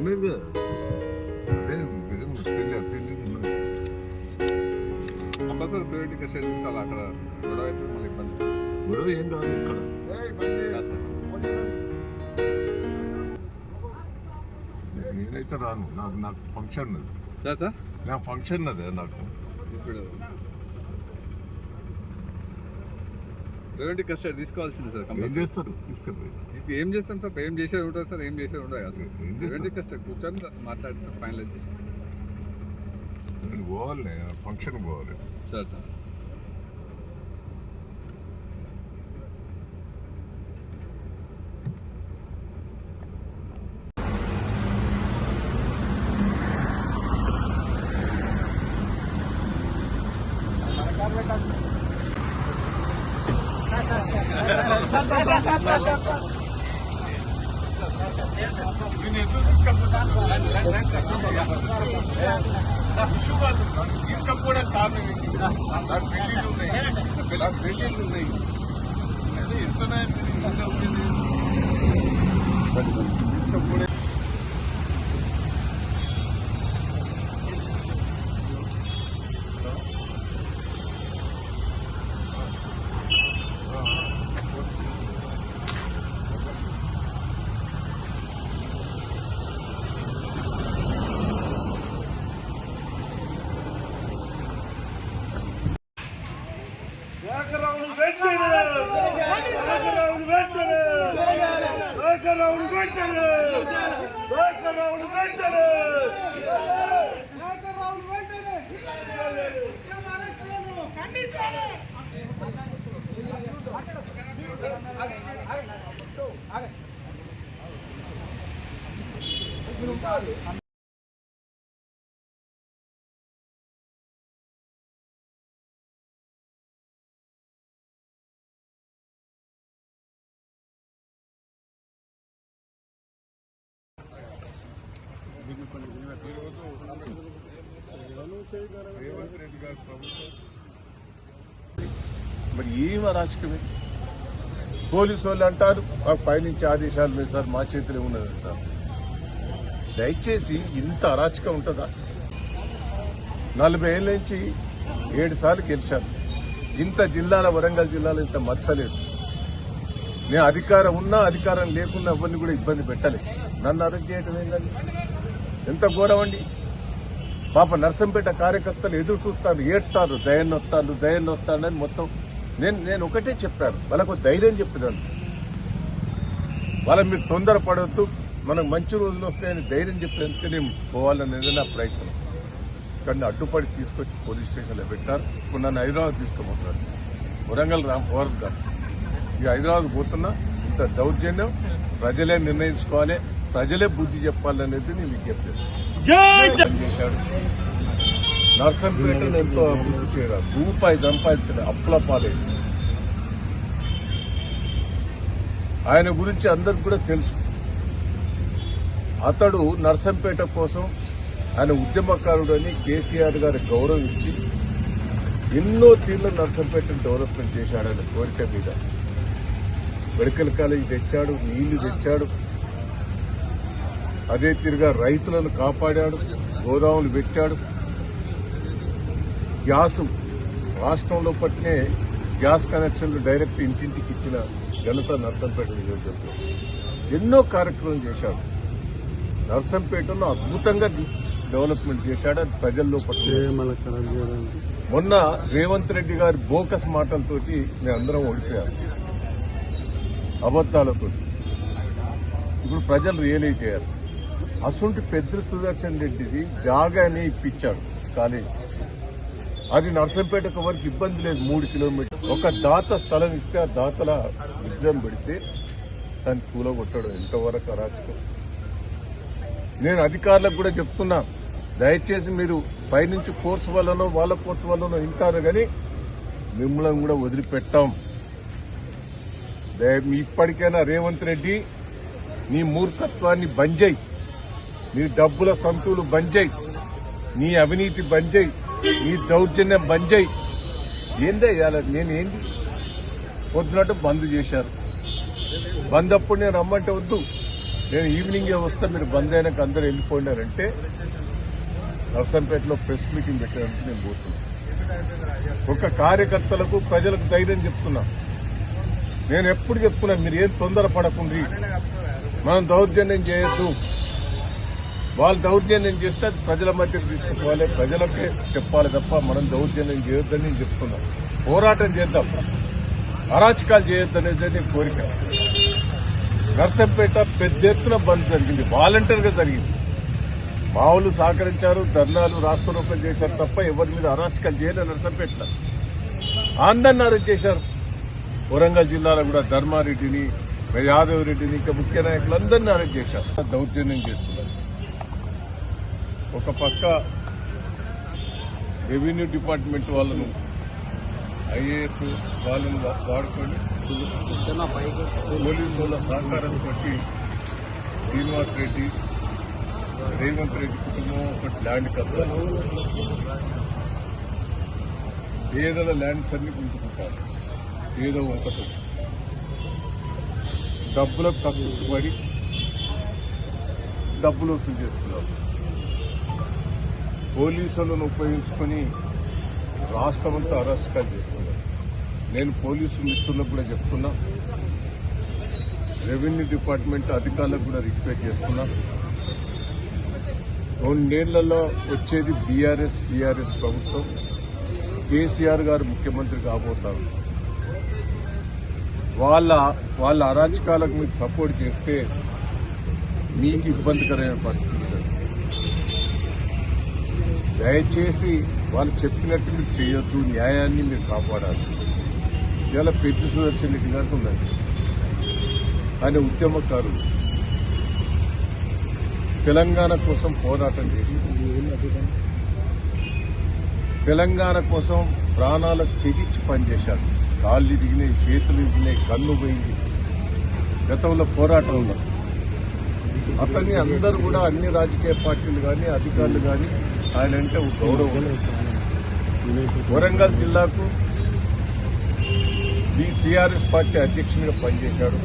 ఉన్నది కదా అదే పెళ్లి కంపల్సరీ ప్రైవేట్ కస్టడీ తీసుకోవాలి. అక్కడ గొడవ అయితే మళ్ళీ ఇబ్బంది. గొడవ ఏం కాదు ఇక్కడ నేనైతే రాను. నాకు ఫంక్షన్ ఉన్నది సార్ నా ఫంక్షన్ ఉన్నది నాకు. ఇప్పుడు ప్రైవేట్ కస్టడీ తీసుకోవాల్సింది సార్. ఏం చేస్తారు తీసుకెళ్ళి ఏం చేస్తాం సార్? ఏం చేసేది ఉంటుంది సార్, ఏం చేసేది ఉండదు అసలు. ప్రైవేట్ కస్టడీ కూర్చొని మాట్లాడితే ఫైనలైజ్ చేస్తాం. నేను పోవాలి, ఫంక్షన్ పోవాలి సార్. సార్ తీసుకపోవడం కారణం నాకు పెళ్లిళ్ళు ఉన్నాయి. అదే ఎంతనే తీసుకపోవడం రేవంత్ రెడ్డి గారి ప్రభుత్వం మరి ఏం అరాచకమే. పోలీసు వాళ్ళు అంటారు మాకు పైనుంచి ఆదేశాలు లేదు సార్, మా చేతిలో ఉన్నది అంటారు. దయచేసి ఇంత అరాచకం ఉంటుందా? 40 ఏళ్ళ నుంచి 7 సార్లు గెలిచాను. ఇంత జిల్లాల వరంగల్ జిల్లాలో ఇంత మచ్చలేదు. నేను అధికారం ఉన్నా అధికారం లేకున్నా ఎవరిని కూడా ఇబ్బంది పెట్టలేదు. నన్ను అరెస్ట్ చేయటం ఏంటండి? ఎంత ఘోరం అండి. పాప నర్సంపేట కార్యకర్తలు ఎదురు చూస్తారు, ఏడ్తారు, దయన్ని వస్తాను అని మొత్తం. నేను ఒకటే చెప్పాను, వాళ్ళకు ధైర్యం చెప్పేదాన్ని. వాళ్ళ మీరు తొందరపడవద్దు, మనకు మంచి రోజులు వస్తాయని ధైర్యం చెప్పేందుకే నేను పోవాలనేది నా ప్రయత్నం. కానీ అడ్డుపడి తీసుకొచ్చి పోలీస్ స్టేషన్లో పెట్టారు. ఇప్పుడు నన్ను హైదరాబాద్ తీసుకుపోతున్నారు. వరంగల్ రాంపవరం కాదు, ఇక హైదరాబాద్ పోతున్నా. ఇంత దౌర్జన్యం ప్రజలే నిర్ణయించుకోవాలి, ప్రజలే బుద్ధి చెప్పాలనేది నేను విజ్ఞప్తి చేశాడు. నర్సంపేటను ఎంతో అభివృద్ధి చేయడం, రూపాయి సంపాదించిన అప్పుల పాలేదు. ఆయన గురించి అందరికి కూడా తెలుసు. అతడు నర్సంపేట కోసం ఆయన ఉద్యమకారుడు అని కేసీఆర్ గారి గౌరవం ఇచ్చి ఎన్నో తీర్లు నర్సంపేటను డెవలప్మెంట్ చేశాడు. ఆయన కోరిక మీద మెడికల్ కాలేజీ తెచ్చాడు, నీళ్లు తెచ్చాడు. అదే తీరుగా రైతులను కాపాడాడు, గోదాములు పెట్టాడు. గ్యాస్ రాష్ట్రంలో పట్టినే గ్యాస్ కనెక్షన్లు డైరెక్ట్ ఇంటింటికి ఇచ్చిన ఘనత నర్సంపేట నియోజకవర్గం. ఎన్నో కార్యక్రమం చేశాడు. నర్సంపేటలో అద్భుతంగా డెవలప్మెంట్ చేశాడు. అది ప్రజల్లో పట్టిన. మొన్న రేవంత్ రెడ్డి గారి బోకస్ మాటలతోటి మేమందరం ఓడిపోయారు, అబద్దాలతో. ఇప్పుడు ప్రజలు రియలైజ్ అయ్యారు. అసొంటి పెద్ద సుదర్శన్ రెడ్డిది జాగాని ఇప్పించాడు కాలేజీ. అది నర్సంపేటకు వరకు ఇబ్బంది లేదు, 3 కిలోమీటర్లు. ఒక దాత స్థలం ఇస్తే ఆ దాతల విగ్రహం పెడితే దాన్ని కూలగొట్టాడు. ఎంతవరకు అరాచకం. నేను అధికారులకు కూడా చెప్తున్నా, దయచేసి మీరు పైనుంచి కోర్సు వల్లనో వాళ్ళ కోర్సు వల్లనో వింటారు, కానీ మిమ్మల్ని కూడా వదిలిపెట్టాం. ఇప్పటికైనా రేవంత్ రెడ్డి నీ మూర్ఖత్వాన్ని బంద్ చేయి, నీ డబ్బుల సంతులు బంద్ చేయి, నీ అవినీతి బంద్ చేయి, నీ దౌర్జన్యం బంద్ చేయి. ఏందే ఇవాళ నేనేంది పొద్దునట్టు బంద్ చేశారు. బంద్ అప్పుడు నేను రమ్మంటే వద్దు, నేను ఈవినింగే వస్తే మీరు బంద్ అయినాక అందరూ వెళ్ళిపోయినారంటే నర్సంపేటలో ప్రెస్ మీటింగ్ పెట్టడానికి నేను పోతున్నాను. ఒక కార్యకర్తలకు ప్రజలకు ధైర్యం చెప్తున్నా. నేను ఎప్పుడు చెప్తున్నా, మీరు ఏం తొందరపడకుండ్రి, మనం దౌర్జన్యం చేయొద్దు. వాళ్ళు దౌర్జన్యం చేస్తే అది ప్రజల మధ్యకు తీసుకుపోవాలి, ప్రజలకే చెప్పాలి తప్ప మనం దౌర్జన్యం చేయొద్దని నేను చెప్తున్నా. పోరాటం చేద్దాం, అరాచకాలు చేయొద్దనేది నీ కోరిక. నర్సంపేట పెద్ద ఎత్తున బంద్ జరిగింది, వాలంటీర్గా జరిగింది. మా వాళ్ళు సహకరించారు, ధర్నాలు రాస్తారోకలు చేశారు తప్ప ఎవరి మీద అరాచకాలు చేయలేదు. నర్సంపేటలో అందరిని అరెస్ట్ చేశారు. వరంగల్ జిల్లాలో కూడా ధర్మారెడ్డిని, యాదవ్ రెడ్డిని, ఇంకా ముఖ్య నాయకులందరినీ అరెస్ట్ చేశారు. దౌర్జన్యం చేస్తున్నారు. ఒక పక్క రెవెన్యూ డిపార్ట్మెంట్ వాళ్ళను, ఐఏఎస్ వాళ్ళను వాడుకొని పోలీసు వాళ్ళ సహకారంతో శ్రీనివాస్ రెడ్డి, రేవంత్ రెడ్డి కుటుంబం ఒకటి ల్యాండ్ కబ్జా, పేదల ల్యాండ్స్ అన్ని గుంజుకుంటారు. ఏదో ఒకటి డబ్బులకు కక్కుబడి డబ్బులు వసూలు చేస్తున్నారు. పోలీసులను ఉపయోగించుకొని రాష్ట్రమంతా అరాచకాలు చేస్తున్నారు. నేను పోలీసు మిత్రులకు కూడా చెప్తున్నా, రెవెన్యూ డిపార్ట్మెంట్ అధికారులకు కూడా రిక్వెస్ట్ చేస్తున్నా. 2 నెలల్లో వచ్చేది బీఆర్ఎస్ టీఆర్ఎస్ ప్రభుత్వం. కేసీఆర్ గారు ముఖ్యమంత్రి కాబోతారు. వాళ్ళ అరాచకాలకు మీరు సపోర్ట్ చేస్తే మీకు ఇబ్బందికరమైన పరిస్థితి ఉంటుంది. దయచేసి వాళ్ళు చెప్పినట్టు మీరు చేయొద్దు, న్యాయాన్ని మీరు కాపాడాలి. ఇవాళ పెద్ద సుదర్శన్ రెడ్డి గారికి ఉన్నది. ఆయన ఉద్యమకారులు, తెలంగాణ కోసం పోరాటం చేసి తెలంగాణ కోసం ప్రాణాలకు తెగించి పనిచేశాడు. కాళ్ళు ఇరిగినాయి, చేతులు ఇరిగినాయి, కన్ను పోయింది. గతంలో పోరాటం ఉన్నది. అతన్ని అందరూ కూడా అన్ని రాజకీయ పార్టీలు కానీ అధికారులు కానీ ఆయన అంటే ఒక గౌరవం. వరంగల్ జిల్లాకు టీఆర్ఎస్ పార్టీ అధ్యక్షునిగా పనిచేశాడు.